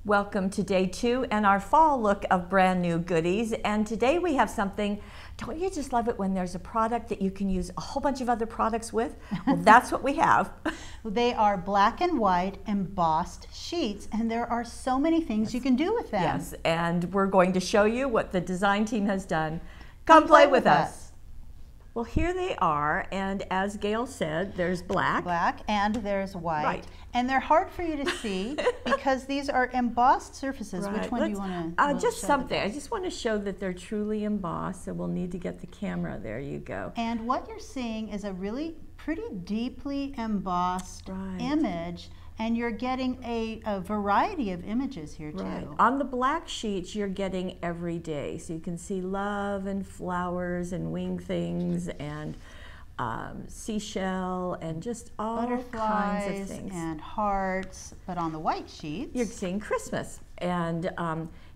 Welcome to day 2 and our fall look of brand new goodies. And today we have something, don't you just love it when there's a product that you can use a whole bunch of other products with? Well, that's what we have. They are black and white embossed sheets, and there are so many things you can do with them. Yes, and we're going to show you what the design team has done. Come play with us. Well, here they are, and as Gail said, there's black. Black, and there's white. Right. And they're hard for you to see because these are embossed surfaces. Right. Which one do you want to just something. I just want to show that they're truly embossed, so we'll need to get the camera. There you go. And what you're seeing is a really pretty deeply embossed image. And you're getting a variety of images here too. Right. On the black sheets, you're getting every day. So you can see love and flowers and wing things and seashell and just all butterflies kinds of things. And hearts. But on the white sheets, you're seeing Christmas. And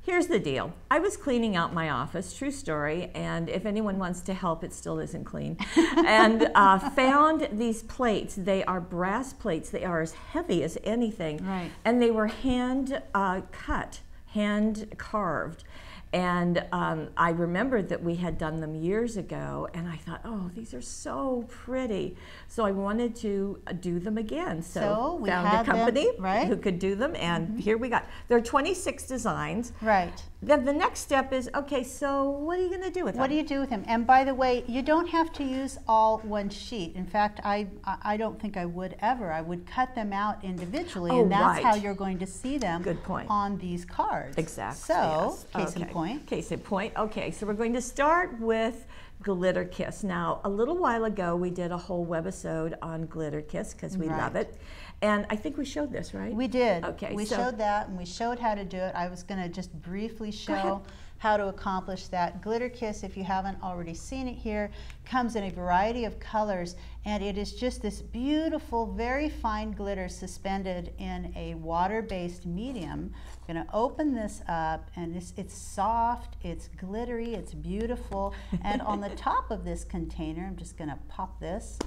here's the deal. I was cleaning out my office, true story, and if anyone wants to help, it still isn't clean, and found these plates. They are brass plates. They are as heavy as anything. Right. And they were hand cut, hand carved. And I remembered that we had done them years ago, and I thought, oh, these are so pretty. So I wanted to do them again. So we found a company who could do them, and here we got. There are 26 designs. Right. Then the next step is, okay, so what are you going to do with them? What do you do with them? And by the way, you don't have to use all one sheet. In fact, I don't think I would ever. I would cut them out individually, and that's how you're going to see them on these cards. Exactly. So, case in point. Case in point. Okay, so we're going to start with Glitter Kiss. Now, a little while ago, we did a whole webisode on Glitter Kiss because we love it. And I think we showed this, right? We did. Okay. We showed that, and we showed how to do it. I was going to just briefly show how to accomplish that. Glitter Kiss, if you haven't already seen it here, comes in a variety of colors, and it is just this beautiful, very fine glitter suspended in a water-based medium. I'm going to open this up, and it's soft, it's glittery, it's beautiful, and on the top of this container, I'm just going to pop this.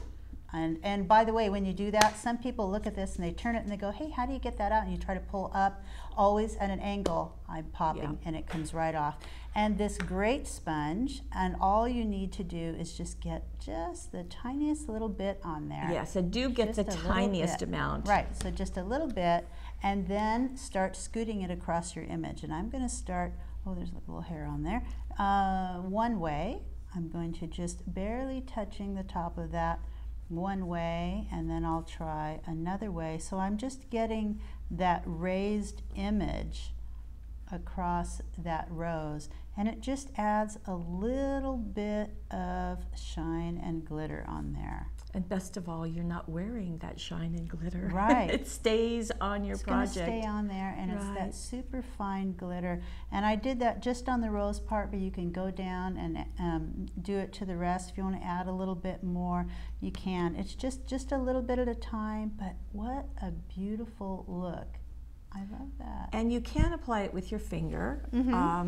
And by the way, when you do that, some people look at this and they turn it and they go, hey, how do you get that out? And you try to pull up, always at an angle. I'm popping and it comes right off. And this great sponge, and all you need to do is just get just the tiniest little bit on there. Yes, and do get the tiniest amount. Right, so just a little bit, and then start scooting it across your image. And I'm going to start, oh, there's a little hair on there. One way, I'm going to just barely touching the top of that one way, and then I'll try another way. So I'm just getting that raised image across that rose, and it just adds a little bit of shine and glitter on there. And best of all, you're not wearing that shine and glitter. Right. It stays on your project. It's going to stay on there, and it's that super fine glitter. And I did that just on the rose part, but you can go down and do it to the rest. If you want to add a little bit more, you can. It's just a little bit at a time, but what a beautiful look. I love that. And you can apply it with your finger,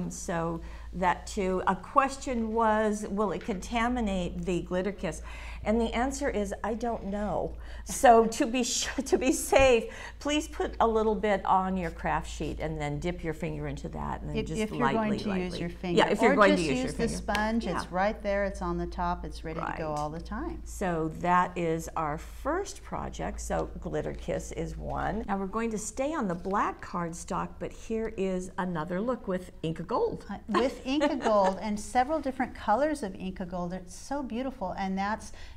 so that too. A question was, will it contaminate the Glitter Kiss? And the answer is, I don't know. So to be safe, please put a little bit on your craft sheet and then dip your finger into that, and then if you're going to use your finger. Yeah, if you're going to use your finger. Or just use the sponge. It's right there. It's on the top. It's ready to go all the time. So that is our first project. So Glitter Kiss is one. Now we're going to stay on the black cardstock, but here is another look with Inka-Gold. With Inka-Gold and several different colors of Inka-Gold. It's so beautiful, and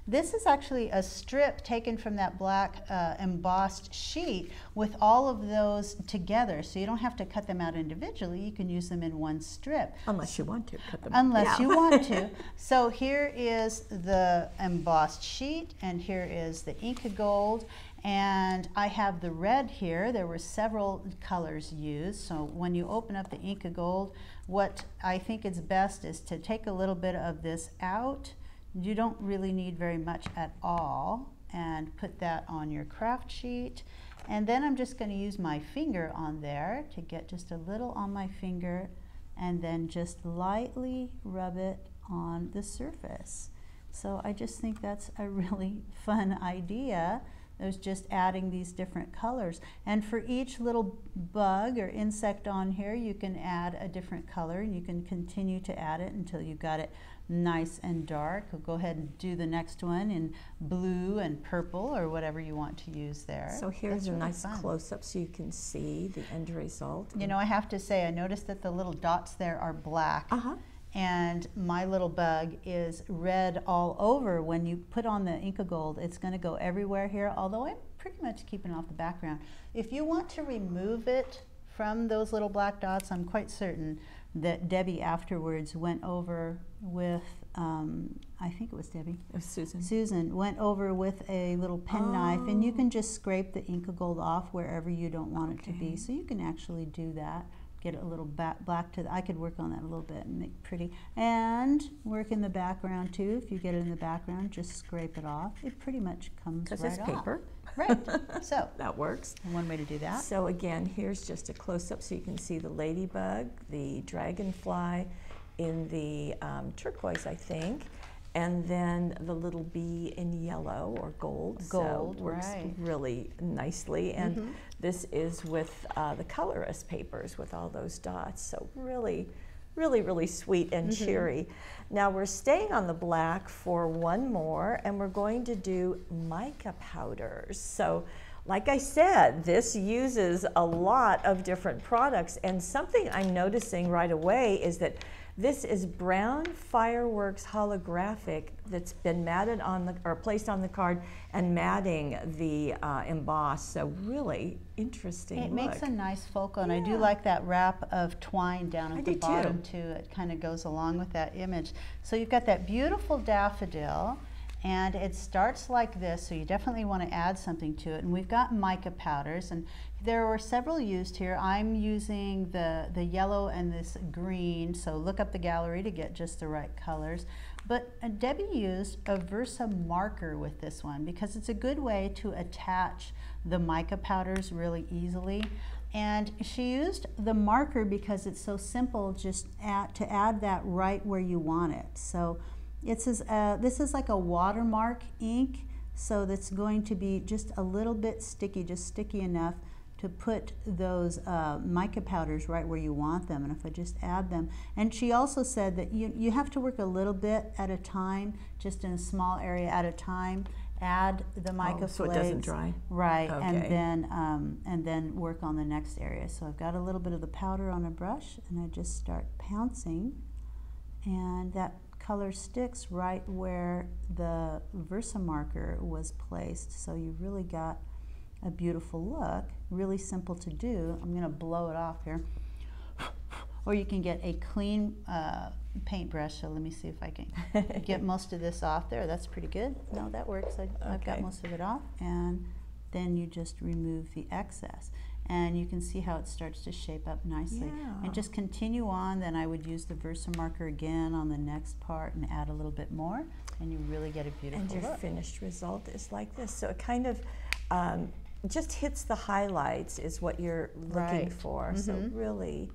this is actually a strip taken from that black embossed sheet with all of those together. So you don't have to cut them out individually. You can use them in one strip. Unless you want to cut them. Unless you want to. So here is the embossed sheet, and here is the Inka-Gold. And I have the red here. There were several colors used. So when you open up the Inka-Gold, what I think is best is to take a little bit of this out. You don't really need very much at all, and put that on your craft sheet. And then I'm just going to use my finger on there to get just a little on my finger, and then just lightly rub it on the surface. So I just think that's a really fun idea There's just adding these different colors. And for each little bug or insect on here, you can add a different color, and you can continue to add it until you've got it nice and dark. We'll go ahead and do the next one in blue and purple or whatever you want to use there. So here's a really nice fun. close-up so you can see the end result. You know, I have to say, I noticed that the little dots there are black. And my little bug is red all over. When you put on the Inka-Gold, it's going to go everywhere here, although I'm pretty much keeping off the background. If you want to remove it from those little black dots, I'm quite certain that Debbie afterwards went over with, I think it was Debbie. It was Susan. Susan went over with a little penknife, and you can just scrape the Inka-Gold off wherever you don't want it to be. So you can actually do that. Get it a little black to I could work on that a little bit and make it pretty. And work in the background too. If you get it in the background, just scrape it off. It pretty much comes right off. Because it's paper. Right. So that works. One way to do that. So again, here's just a close-up so you can see the ladybug, the dragonfly in the turquoise, I think, and then the little bee in yellow or gold. Gold, so works right. really nicely. And this is with the colorist papers with all those dots. So really, really, really sweet and cheery. Now we're staying on the black for one more, and we're going to do mica powders. So like I said, this uses a lot of different products, and something I'm noticing right away is that this is brown fireworks holographic that's been matted on the, or placed on the card and matting the emboss. So really interesting It look. makes a nice focal, and I do like that wrap of twine down at the bottom too. It kind of goes along with that image. So you've got that beautiful daffodil, and it starts like this, so you definitely want to add something to it. And we've got mica powders, and there were several used here. I'm using the yellow and this green, so look up the gallery to get just the right colors. But Debbie used a Versa marker with this one because it's a good way to attach the mica powders really easily. And she used the marker because it's so simple just to add that right where you want it. So this is like a watermark ink, so that's going to be just a little bit sticky, just sticky enough to put those mica powders right where you want them. And if I just add them, and she also said that you have to work a little bit at a time, just in a small area at a time. Add the mica flakes, so it doesn't dry. Right, Okay. and then work on the next area. So I've got a little bit of the powder on a brush, and I just start pouncing, and that color sticks right where the Versa marker was placed. So you've really got a beautiful look, really simple to do. I'm going to blow it off here. Or you can get a clean paintbrush. So let me see if I can get most of this off there. That's pretty good. No, that works. I've got most of it off. And then you just remove the excess. And you can see how it starts to shape up nicely. Yeah. And just continue on. Then I would use the Versa marker again on the next part and add a little bit more. And you really get a beautiful look. And your finished result is like this. So it kind of just hits the highlights is what you're looking for. So really,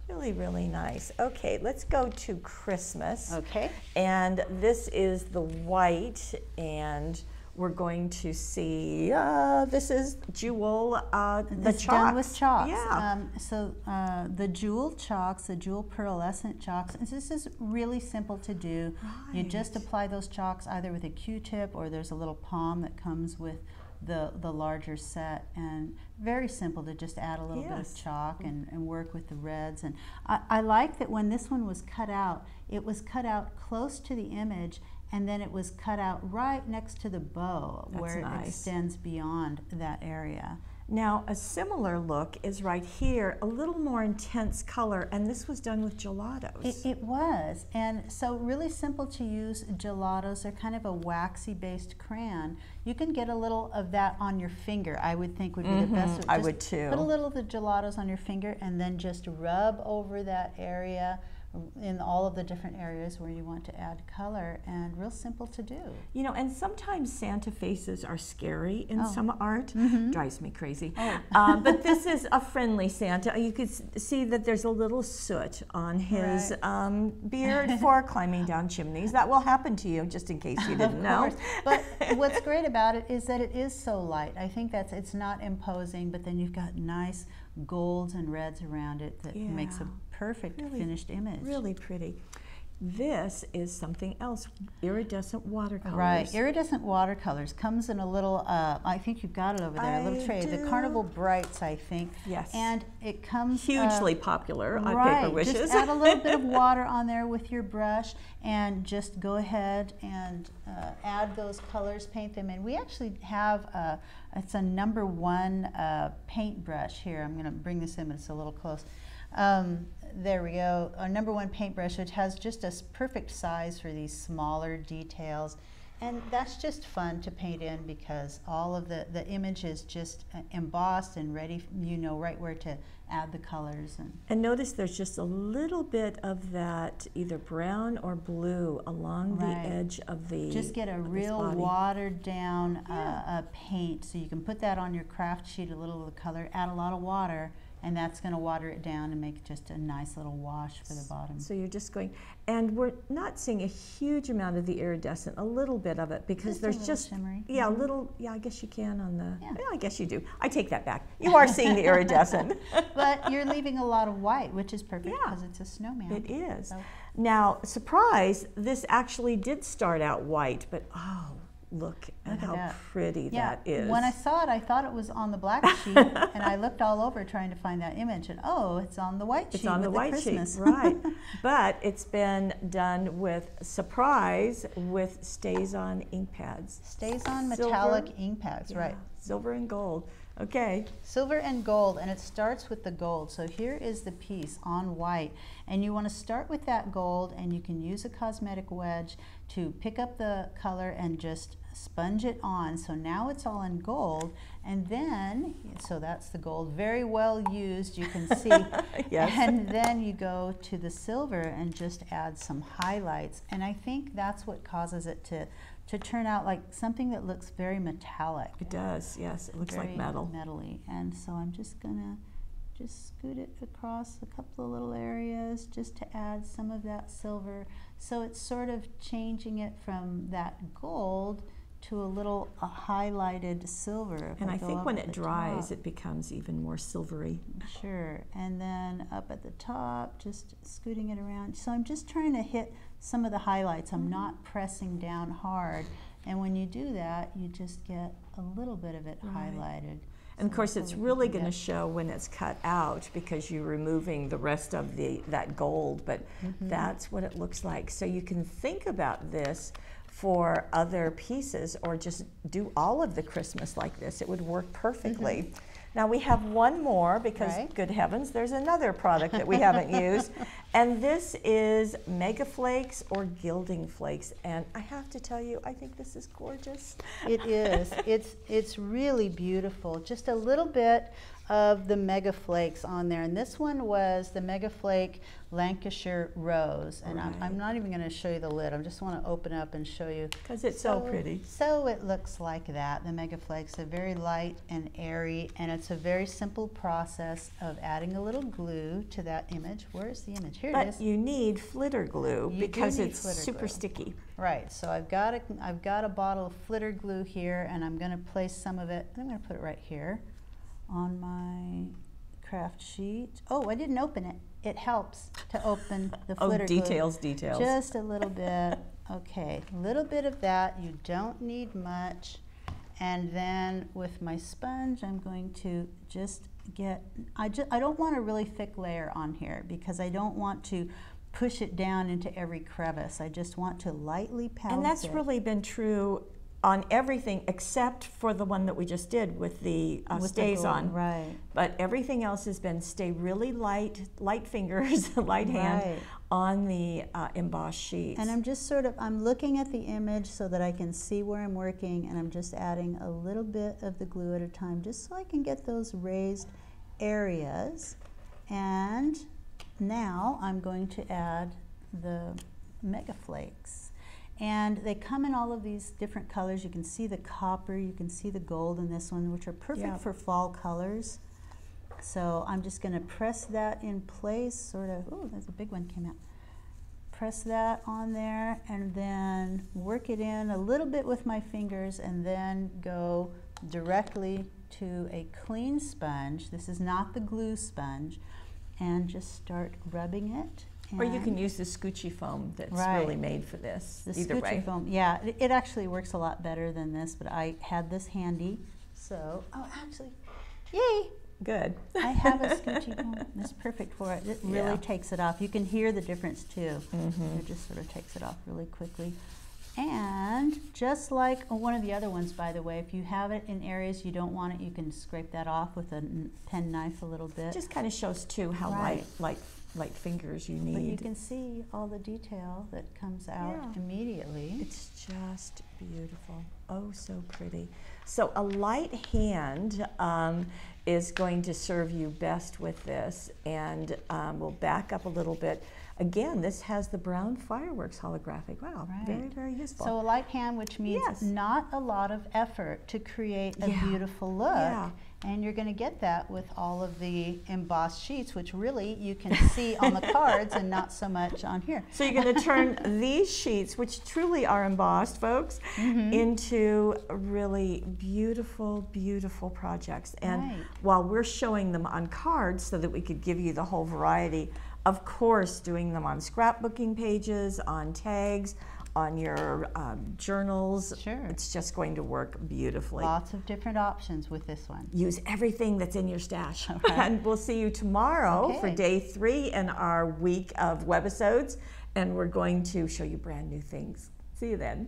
really, really nice. Okay, let's go to Christmas. Okay. And this is the white, and we're going to see, this is Jewel, the chalks. Done with chalks. Yeah. The Jewel chalks, the Jewel pearlescent chalks, and this is really simple to do. You just apply those chalks either with a Q-tip, or there's a little palm that comes with the larger set, and very simple to just add a little bit of chalk and work with the reds. And I like that when this one was cut out, it was cut out close to the image, and then it was cut out right next to the bow. That's where it extends beyond that area. Now a similar look is right here, a little more intense color, and this was done with gelatos. It was, and so really simple to use gelatos. They're kind of a waxy based crayon. You can get a little of that on your finger, I would think would be the best. I would too. Put a little of the gelatos on your finger and then just rub over that area in all of the different areas where you want to add color, and real simple to do. You know, and sometimes Santa faces are scary in some art. Drives me crazy. But this is a friendly Santa. You could see that there's a little soot on his beard for climbing down chimneys. That will happen to you, just in case you didn't know. But what's great about it is that it is so light. I think it's not imposing, but then you've got nice golds and reds around it that makes a perfect finished image. Really pretty. This is something else, iridescent watercolors. Right, iridescent watercolors comes in a little, I think you've got it over there, a little tray. The Carnival Brights, I think. Yes. And it comes hugely popular on Paper Wishes. Just add a little bit of water on there with your brush and just go ahead and add those colors, paint them in. We actually have, it's a #1 paintbrush here. I'm going to bring this in, but it's a little close. There we go, a #1 paintbrush, which has just a perfect size for these smaller details. And that's just fun to paint in because all of the image is just embossed and ready, you know right where to add the colors. And notice there's just a little bit of that either brown or blue along the edge of the Just get a real watered down paint, so you can put that on your craft sheet, a little of the color, add a lot of water, and that's going to water it down and make just a nice little wash for the bottom. So you're just going, and we're not seeing a huge amount of the iridescent, a little bit of it, because there's just shimmery. A little, I guess you can on the, I guess you do. I take that back. You are seeing the iridescent. But you're leaving a lot of white, which is perfect because it's a snowman. It is. So. Now, surprise, this actually did start out white, but look at how pretty that is. When I saw it, I thought it was on the black sheet, and I looked all over trying to find that image, and it's on the white sheet. It's on the white Christmas. sheet, right. But it's been done with surprise with StazOn ink pads. StazOn metallic ink pads, right. Silver and gold. Okay. Silver and gold, and it starts with the gold. So here is the piece on white, and you want to start with that gold, and you can use a cosmetic wedge to pick up the color and just sponge it on. So now it's all in gold, and then, so that's the gold, very well used, you can see. And then you go to the silver and just add some highlights, and I think that's what causes it to turn out like something that looks very metallic. It does, yes, it looks like metal. Metally. And so I'm just gonna scoot it across a couple of little areas just to add some of that silver. So it's sort of changing it from that gold to a little highlighted silver. And I think when it dries, it becomes even more silvery. Sure. And then up at the top, just scooting it around. So I'm just trying to hit some of the highlights. I'm not pressing down hard. And when you do that, you just get a little bit of it highlighted. And of course, it's really going to show when it's cut out because you're removing the rest of that gold, but that's what it looks like. So you can think about this for other pieces or just do all of the Christmas like this. It would work perfectly. Now we have one more because, good heavens, there's another product that we haven't used. And this is MegaFlakes or Gilding Flakes. And I have to tell you, I think this is gorgeous. It is. It's really beautiful. Just a little bit of the MegaFlakes on there. And this one was the MegaFlake Lancashire Rose. And I'm not even going to show you the lid. I just want to open up and show you. Because it's so pretty. So it looks like that. The MegaFlakes are very light and airy. And it's a very simple process of adding a little glue to that image. Where's the image? Here it is. But you need FlitterGlu because it's super sticky. Right. So I've got a bottle of FlitterGlu here, and I'm going to place some of it. I'm going to put it right here on my craft sheet. Oh, I didn't open it. It helps to open the FlitterGlu. Details. Just a little bit. Okay, a little bit of that. You don't need much. And then with my sponge, I'm going to just get, I don't want a really thick layer on here because I don't want to push it down into every crevice. I just want to lightly pounce it. And that's really been true on everything except for the one that we just did with the StazOn. Right. But everything else has been stay really light fingers, light hand on the embossed sheets. And I'm just I'm looking at the image so that I can see where I'm working, and I'm just adding a little bit of the glue at a time just so I can get those raised areas. And now I'm going to add the MegaFlakes. And they come in all of these different colors. You can see the copper, you can see the gold in this one, which are perfect for fall colors. So I'm just going to press that in place, sort of. Oh, there's a big one came out. Press that on there and then work it in a little bit with my fingers and then go directly to a clean sponge. This is not the glue sponge. And just start rubbing it. Or you can use the scoochy foam that's really made for this. The either scoochy way. foam, yeah, it actually works a lot better than this, but I had this handy. So, oh, actually, yay! Good. I have a scoochy foam. It's perfect for it. It really takes it off. You can hear the difference too. It just sort of takes it off really quickly. And just like one of the other ones, by the way, if you have it in areas you don't want it, you can scrape that off with a pen knife a little bit. Just kind of shows too how light fingers you need. But you can see all the detail that comes out immediately. It's just beautiful. Oh, so pretty. So a light hand is going to serve you best with this, and we'll back up a little bit. Again, this has the brown fireworks holographic. Wow, very, very useful. So a light hand, which means not a lot of effort to create a beautiful look. And you're going to get that with all of the embossed sheets, which really you can see on the cards and not so much on here. So you're going to turn these sheets, which truly are embossed, folks, into really beautiful, beautiful projects. And while we're showing them on cards so that we could give you the whole variety, of course, doing them on scrapbooking pages, on tags, on your journals. It's just going to work beautifully. Lots of different options with this one. Use everything that's in your stash. And we'll see you tomorrow for day 3 in our week of Webisodes, and we're going to show you brand new things. See you then.